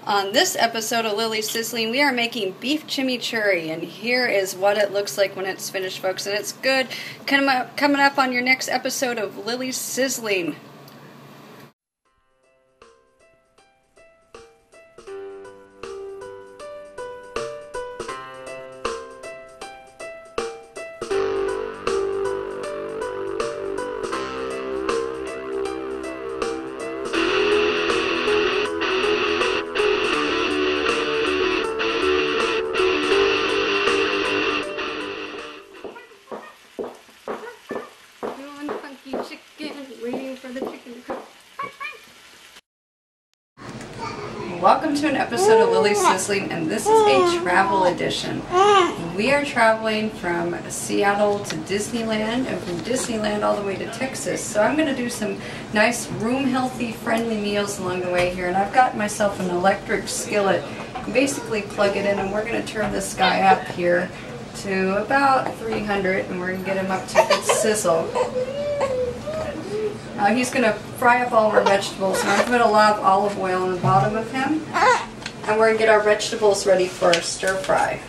On this episode of Lily's Sizzling, we are making beef chimichurri, and here is what it looks like when it's finished, folks, and it's good. Coming up on your next episode of Lily's Sizzling. Welcome to an episode of Lily's Sizzling, and this is a travel edition. We are traveling from Seattle to Disneyland, and from Disneyland all the way to Texas. So I'm going to do some nice room-healthy, friendly meals along the way here. And I've got myself an electric skillet. You basically plug it in, and we're going to turn this guy up here to about 300, and we're going to get him up to a good sizzle. He's going to fry up all of our vegetables, and I'm going to put a lot of olive oil on the bottom of him, and we're going to get our vegetables ready for our stir fry.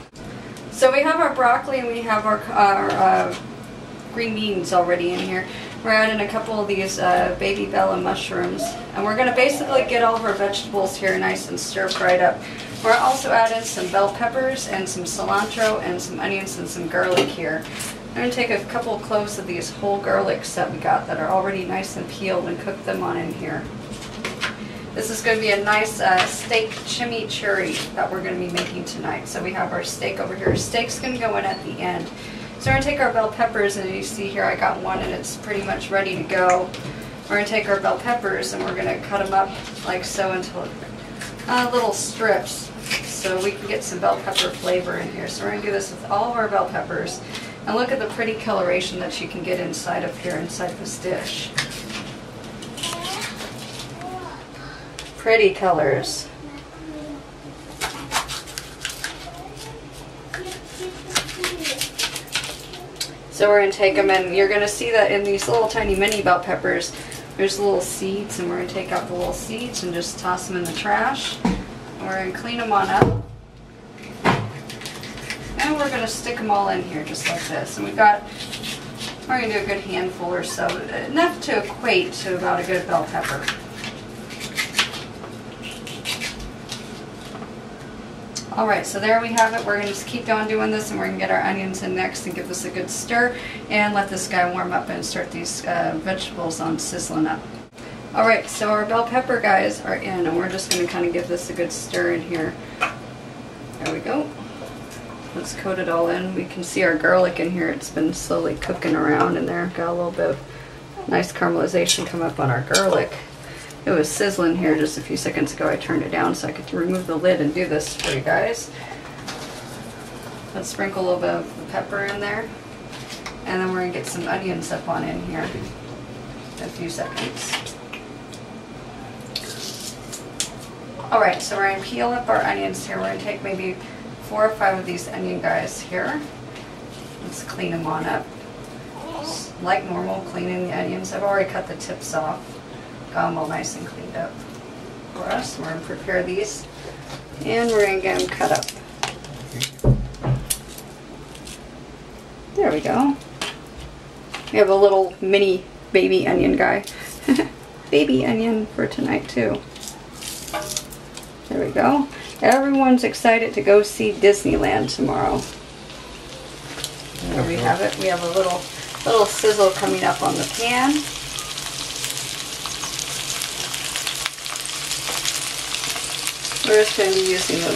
So we have our broccoli and we have our green beans already in here. We're adding a couple of these baby bella mushrooms, and we're going to basically get all of our vegetables here nice and stir fried up. We're also adding some bell peppers and some cilantro and some onions and some garlic here. I'm going to take a couple of cloves of these whole garlics that we got that are already nice and peeled and cook them on in here. This is going to be a nice steak chimichurri that we're going to be making tonight. So we have our steak over here. Steak's going to go in at the end. So we're going to take our bell peppers, and you see here I got one and it's pretty much ready to go. We're going to take our bell peppers and we're going to cut them up like so into little strips so we can get some bell pepper flavor in here. So we're going to do this with all of our bell peppers. And look at the pretty coloration that you can get inside of here, inside this dish. Pretty colors. So we're going to take them, and you're going to see that in these little tiny mini bell peppers, there's little seeds, and we're going to take out the little seeds and just toss them in the trash. And we're going to clean them on up. And we're going to stick them all in here just like this. And we're going to do a good handful or so, enough to equate to about a good bell pepper. Alright, so there we have it. We're going to just keep on doing this, and we're going to get our onions in next and give this a good stir and let this guy warm up and start these vegetables on sizzling up. Alright, so our bell pepper guys are in, and we're just going to kind of give this a good stir in here. There we go. Let's coat it all in. We can see our garlic in here. It's been slowly cooking around in there. Got a little bit of nice caramelization come up on our garlic. It was sizzling here just a few seconds ago. I turned it down so I could remove the lid and do this for you guys. Let's sprinkle a little bit of the pepper in there. And then we're going to get some onions up on in here in a few seconds. Alright, so we're going to peel up our onions here. We're going to take maybe 4 or 5 of these onion guys here. Let's clean them on up. Just like normal, cleaning the onions. I've already cut the tips off. Got them all nice and cleaned up for us. We're going to prepare these, and we're going to get them cut up. There we go. We have a little mini baby onion guy. Baby onion for tonight too. There we go. Everyone's excited to go see Disneyland tomorrow. There we have it. We have a little sizzle coming up on the pan. We're just going to be using the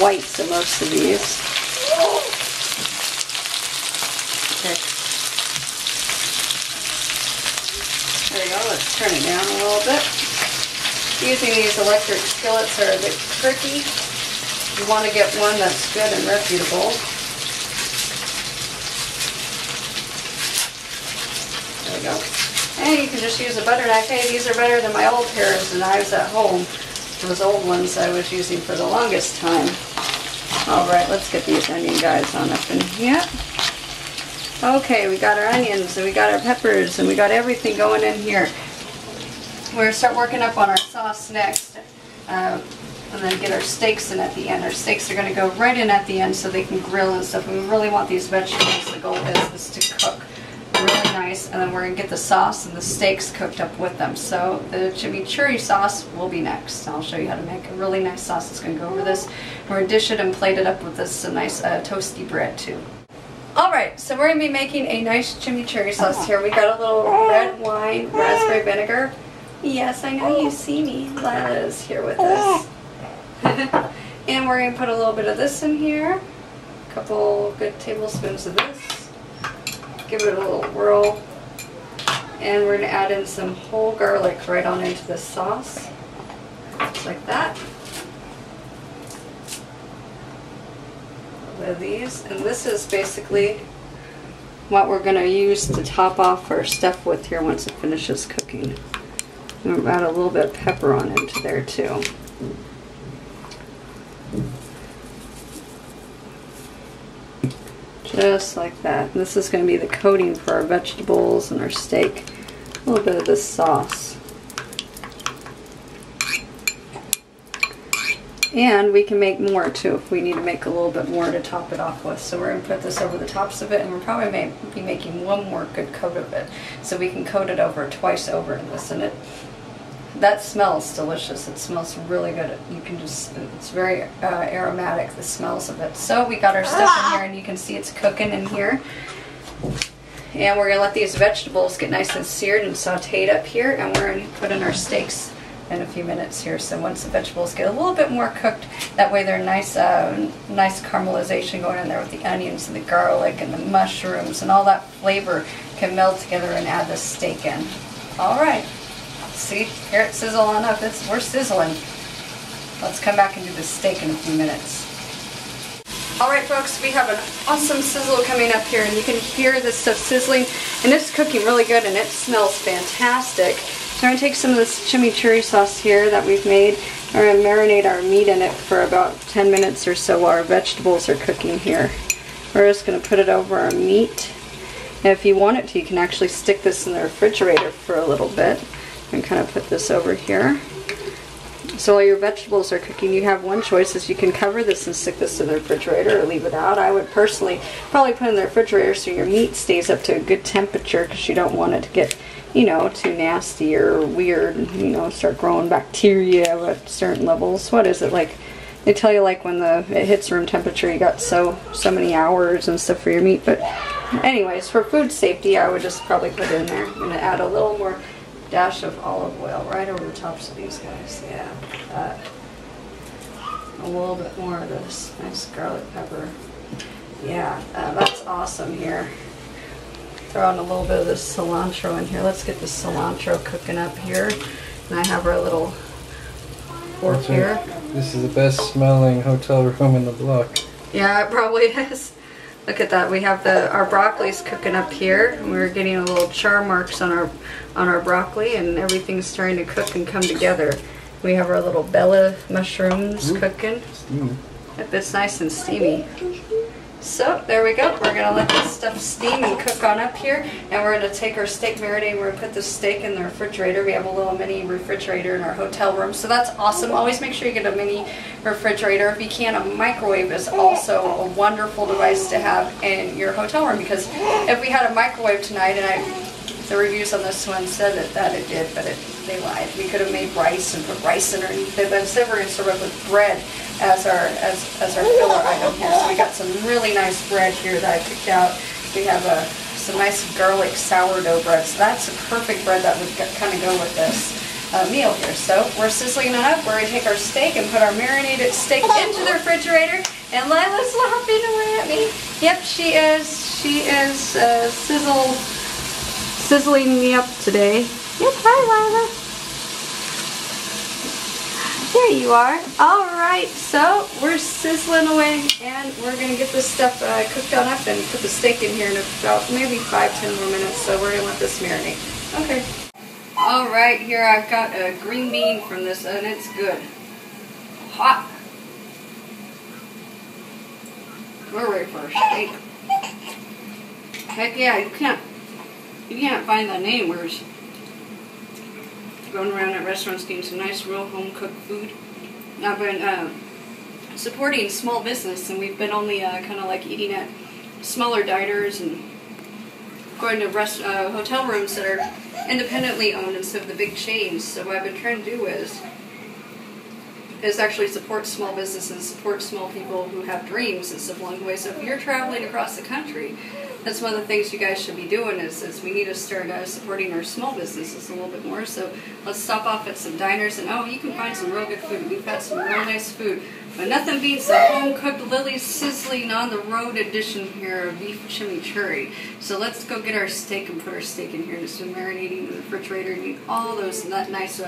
whites of most of these. Okay. There we go. Let's turn it down a little bit. Using these electric skillets are a bit tricky. You want to get one that's good and reputable. There we go. And you can just use a butter knife. Hey, these are better than my old pairs of knives at home. Those old ones I was using for the longest time. Alright, let's get these onion guys on up in here. Okay, we got our onions, and we got our peppers, and we got everything going in here. We're going to start working up on our sauce next. and then get our steaks in at the end. Our steaks are going to go right in at the end so they can grill and stuff. And we really want these vegetables, the goal is to cook really nice, and then we're going to get the sauce and the steaks cooked up with them. So the chimichurri sauce will be next. I'll show you how to make a really nice sauce that's going to go over this. We're going to dish it and plate it up with this nice toasty bread too. Alright, so we're going to be making a nice chimichurri sauce here. We got a little red wine, raspberry vinegar. Yes, I know you see me. Lila is here with us. And we're going to put a little bit of this in here. A couple good tablespoons of this. Give it a little whirl, and we're going to add in some whole garlic right on into the sauce, just like that. A little bit of these, and this is basically what we're going to use to top off our stuff with here once it finishes cooking. And we'll add a little bit of pepper on into there too. Just like that. This is going to be the coating for our vegetables and our steak. A little bit of this sauce. And we can make more too if we need to make a little bit more to top it off with. So we're going to put this over the tops of it, and we'll probably be making one more good coat of it. So we can coat it over twice over in this. And that smells delicious. It smells really good. You can just, it's very aromatic, the smells of it. So we got our stuff in here, and you can see it's cooking in here. And we're going to let these vegetables get nice and seared and sauteed up here, and we're going to put in our steaks in a few minutes here. So once the vegetables get a little bit more cooked, that way they're nice, nice caramelization going in there with the onions and the garlic and the mushrooms, and all that flavor can meld together and add the steak in. All right. See, here it sizzle on up. We're sizzling. Let's come back and do the steak in a few minutes. Alright folks, we have an awesome sizzle coming up here, and you can hear this stuff sizzling, and it's cooking really good, and it smells fantastic. So I'm going to take some of this chimichurri sauce here that we've made. We're going to marinate our meat in it for about 10 minutes or so while our vegetables are cooking here. We're just going to put it over our meat. And if you want it to, you can actually stick this in the refrigerator for a little bit. And kind of put this over here. So while your vegetables are cooking, you have one choice: is you can cover this and stick this in the refrigerator or leave it out. I would personally probably put it in the refrigerator so your meat stays up to a good temperature, because you don't want it to get, you know, too nasty or weird, you know, start growing bacteria at certain levels. What is it like? They tell you like when it hits room temperature, you got so many hours and stuff for your meat. But anyways, for food safety, I would just probably put it in there. I'm going to add a little more dash of olive oil right over the tops of these guys. Yeah, a little bit more of this nice garlic pepper. Yeah, that's awesome here. Throw in a little bit of this cilantro in here. Let's get the cilantro cooking up here. And I have our little fork here. This is the best smelling hotel room in the block. Yeah, it probably is. Look at that. We have our broccoli's cooking up here, and we're getting a little char marks on our broccoli, and everything's starting to cook and come together. We have our little bella mushrooms cooking. Steamy. Yep, it's nice and steamy. So there we go. We're gonna let this stuff steam and cook on up here, and we're gonna take our steak marinade. We're gonna put the steak in the refrigerator. We have a little mini refrigerator in our hotel room, so that's awesome. Always make sure you get a mini refrigerator. If you can, a microwave is also a wonderful device to have in your hotel room, because if we had a microwave tonight, and the reviews on this one said that it did, but they lied. We could have made rice and put rice underneath it, but instead we're going to serve it with bread as our filler item here. So we got some really nice bread here that I picked out. We have some nice garlic sourdough bread, so that's a perfect bread that would kind of go with this meal here. So we're sizzling it up. We're going to take our steak and put our marinated steak into the refrigerator. And Lila's laughing away at me. Yep, she is. She is sizzling me up today. Yep, hi Lila. There you are. Alright, so we're sizzling away, and we're going to get this stuff cooked on up and put the steak in here in about maybe 5-10 more minutes, so we're going to let this marinate. Okay. Alright, here I've got a green bean from this, and it's good. Hot. We're ready for our steak. Heck yeah, you can't find the name. We're going around at restaurants getting some nice real home cooked food. I've been supporting small business, and we've been only kind of like eating at smaller diners and going to hotel rooms that are independently owned instead of the big chains. So what I've been trying to do is actually support small businesses, support small people who have dreams and stuff along the way. So if you're traveling across the country, that's one of the things you guys should be doing is we need to start supporting our small businesses a little bit more. So let's stop off at some diners, and you can find some real good food. We've got some real nice food. But nothing beats a home-cooked Lily's Sizzling on the road edition here of beef chimichurri. So let's go get our steak and put our steak in here. It's been marinating in the refrigerator and eat all those nice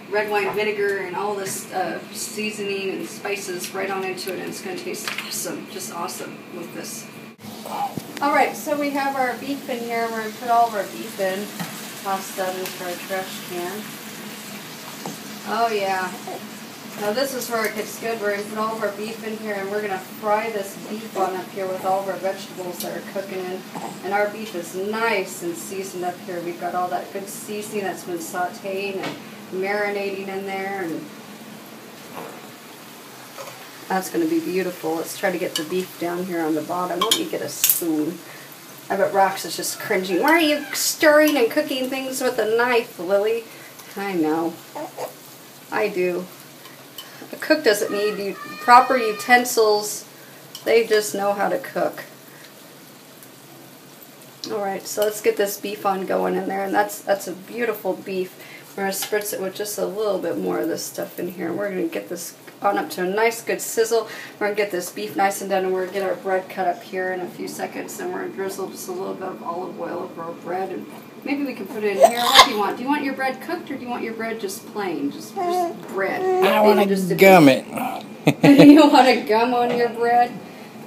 red wine vinegar and all this seasoning and spices right on into it, and it's going to taste awesome, just awesome with this. Alright, so we have our beef in here. We're going to put all of our beef in, toss that into our trash can. Oh yeah. Now this is where it gets good. We're going to put all of our beef in here, and we're going to fry this beef on up here with all of our vegetables that are cooking in. And our beef is nice and seasoned up here. We've got all that good seasoning that's been sauteing and marinating in there, and that's going to be beautiful. Let's try to get the beef down here on the bottom. Let me get a spoon. I bet Rox is just cringing. Why are you stirring and cooking things with a knife, Lily? I know. I do. A cook doesn't need proper utensils. They just know how to cook. Alright, so let's get this beef on going in there, and that's a beautiful beef. We're going to spritz it with just a little bit more of this stuff in here. We're going to get this on up to a nice good sizzle. We're going to get this beef nice and done, and we're going to get our bread cut up here in a few seconds, and we're going to drizzle just a little bit of olive oil over our bread, and maybe we can put it in here. What do you want? Do you want your bread cooked, or do you want your bread just plain? Just bread? I want to gum it. You want to gum on your bread?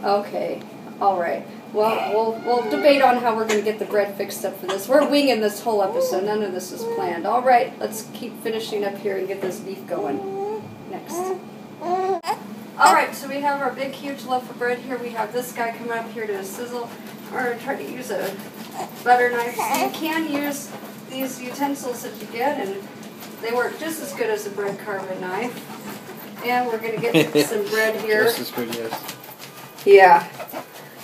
Okay. Alright. Well, we'll debate on how we're going to get the bread fixed up for this. We're winging this whole episode. None of this is planned. All right, let's keep finishing up here and get this beef going next. All right, so we have our big, huge loaf of bread here. We have this guy coming up here to sizzle. We're going to try to use a butter knife. So you can use these utensils that you get, and they work just as good as a bread carving knife. And we're going to get some bread here. Just as good, yes. Yeah.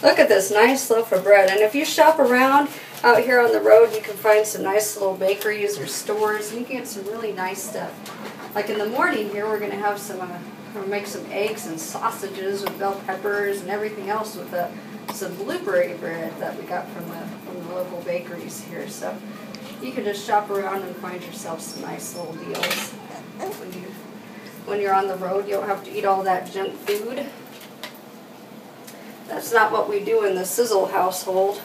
Look at this nice loaf of bread. And if you shop around out here on the road, you can find some nice little bakeries or stores, and you can get some really nice stuff. Like in the morning here, we're going to have some, we'll make some eggs and sausages with bell peppers and everything else with some blueberry bread that we got from the local bakeries here. So you can just shop around and find yourself some nice little deals. When you're on the road, you don't have to eat all that junk food. That's not what we do in the Sizzle household.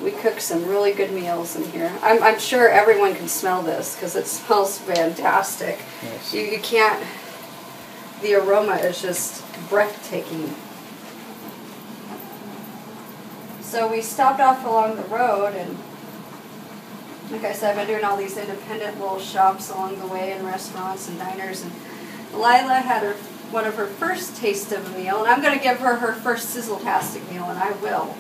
We cook some really good meals in here. I'm sure everyone can smell this because it smells fantastic. Yes. You can't, the aroma is just breathtaking. So we stopped off along the road, and like I said, I've been doing all these independent little shops along the way and restaurants and diners, and Lila had one of her first taste of a meal, and I'm going to give her her first Sizzletastic meal, and I will.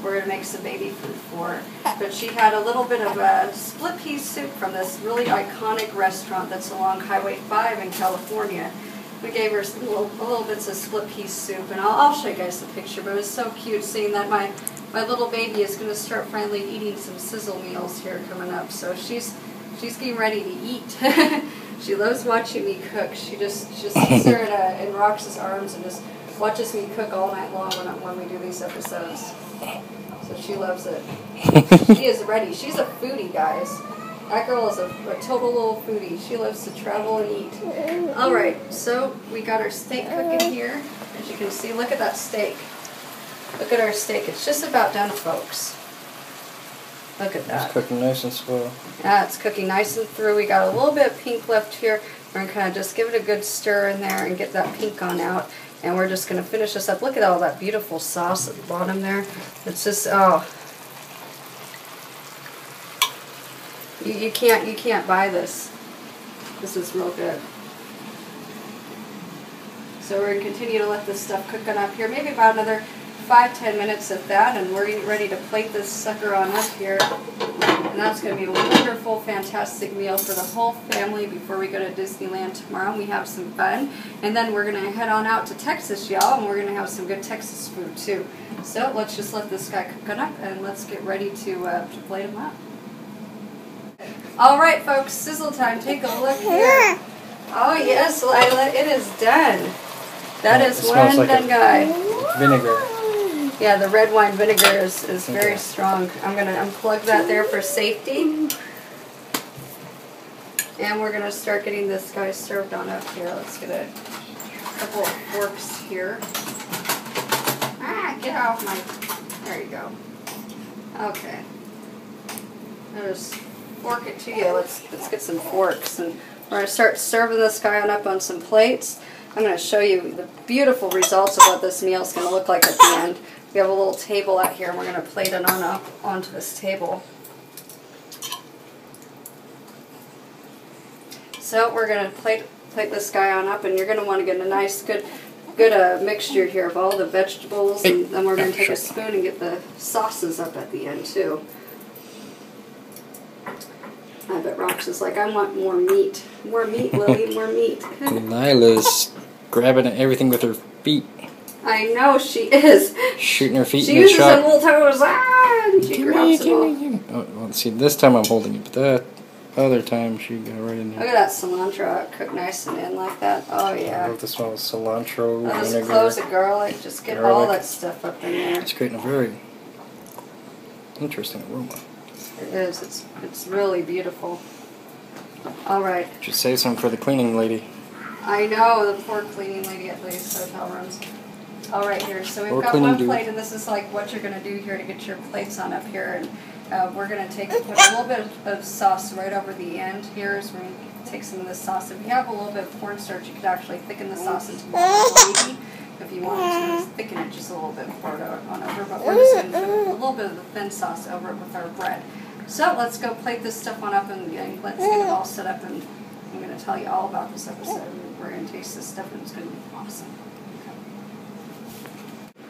We're going to make some baby food for her. But she had a little bit of a split pea soup from this really iconic restaurant that's along Highway 5 in California. We gave her little bits of split pea soup, and I'll show you guys the picture, but it was so cute seeing that my little baby is going to start finally eating some sizzle meals here coming up. So she's getting ready to eat. She loves watching me cook. She just sits there in Rox's arms and just watches me cook all night long when we do these episodes. So she loves it. She is ready. She's a foodie, guys. That girl is a total little foodie. She loves to travel and eat. Alright, so we got our steak cooking here. As you can see, look at that steak. Look at our steak. It's just about done, folks. Look at that. It's cooking nice and slow. Yeah, it's cooking nice and through. We got a little bit of pink left here. We're going to kind of just give it a good stir in there and get that pink on out. And we're just going to finish this up. Look at all that beautiful sauce at the bottom there. It's just, oh. You can't buy this. This is real good. So we're going to continue to let this stuff cook on up here. Maybe about another 5-10 minutes of that, and we're ready to plate this sucker on up here. And that's going to be a wonderful, fantastic meal for the whole family before we go to Disneyland tomorrow. And we have some fun. And then we're going to head on out to Texas, y'all, and we're going to have some good Texas food, too. So let's just let this guy cook up, and let's get ready to plate him up. All right, folks, sizzle time. Take a look here. Oh, yes, Lila, it is done. That is one like done guy. Vinegar. Yeah, the red wine vinegar is very strong. I'm going to unplug that there for safety. And we're going to start getting this guy served on up here. Let's get a couple of forks here. Ah, get off my... There you go. Okay. I'll just fork it to you. Let's get some forks. And we're going to start serving this guy on up on some plates. I'm going to show you the beautiful results of what this meal is going to look like at the end. We have a little table out here, and we're going to plate it on up onto this table. So we're going to plate this guy on up, and you're going to want to get a nice, good mixture here of all the vegetables, and then we're going to take a spoon and get the sauces up at the end too. I bet Rox is like, I want more meat. More meat, Lily, more meat. Lila's grabbing at everything with her feet. I know she is. Shooting her feet she in the shop. She uses her little toes, and she grabs it all. Oh, well, see, this time I'm holding it, but that other time she got right in there. Look at that cilantro cooked nice and in like that. Oh, yeah. I love the smell of cilantro, just vinegar. close it, garlic. Just get all that stuff up in there. It's creating a very interesting aroma. It is. It's really beautiful. All right. Should save some for the cleaning lady. I know, the poor cleaning lady at these hotel rooms. All right, here. So we've got one plate, and this is like what you're going to do here to get your plates on up here. And we're going to put a little bit of sauce right over the end here. So we're going to take some of this sauce. If you have a little bit of cornstarch, you could actually thicken the sauce into more gravy. If you wanted to thicken it just a little bit, pour it on over. But we're just going to put a little bit of the thin sauce over it with our bread. So let's go plate this stuff on up and let's get it all set up. And I'm going to tell you all about this episode. We're going to taste this stuff, and it's going to be awesome.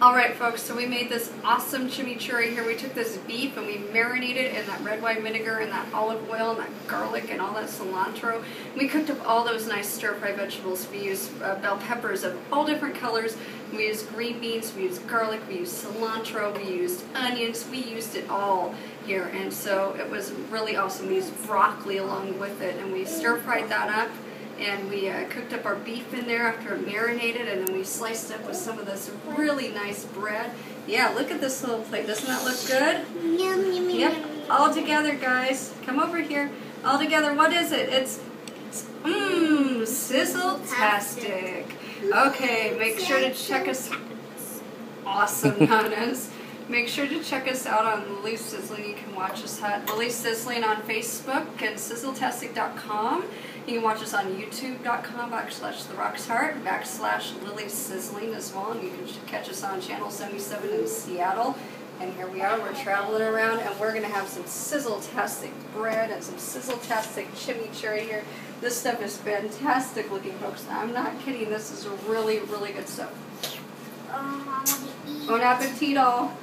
Alright folks, so we made this awesome chimichurri here. We took this beef and we marinated it in that red wine vinegar and that olive oil and that garlic and all that cilantro. We cooked up all those nice stir-fry vegetables. We used bell peppers of all different colors. We used green beans, we used garlic, we used cilantro, we used onions. We used it all here, and so it was really awesome. We used broccoli along with it, and we stir-fried that up. And we cooked up our beef in there after it marinated, and then we sliced up with some of this really nice bread. Yeah, look at this little plate. Doesn't that look good? Yum. Yep. All together, guys. Come over here. All together. What is it? It's Sizzletastic. Okay, make sure to check us. Awesome, Nanas. Make sure to check us out on Lily's Sizzling. You can watch us at Lily's Sizzling on Facebook and sizzletastic.com. You can watch us on youtube.com/theroxheart/ Lily's Sizzling as well. And you can catch us on channel 77 in Seattle. And here we are, we're traveling around, and we're going to have some Sizzletastic bread and some Sizzletastic chimichurri here. This stuff is fantastic looking, folks. I'm not kidding. This is really, really good stuff. I want to eat. Bon appetit all.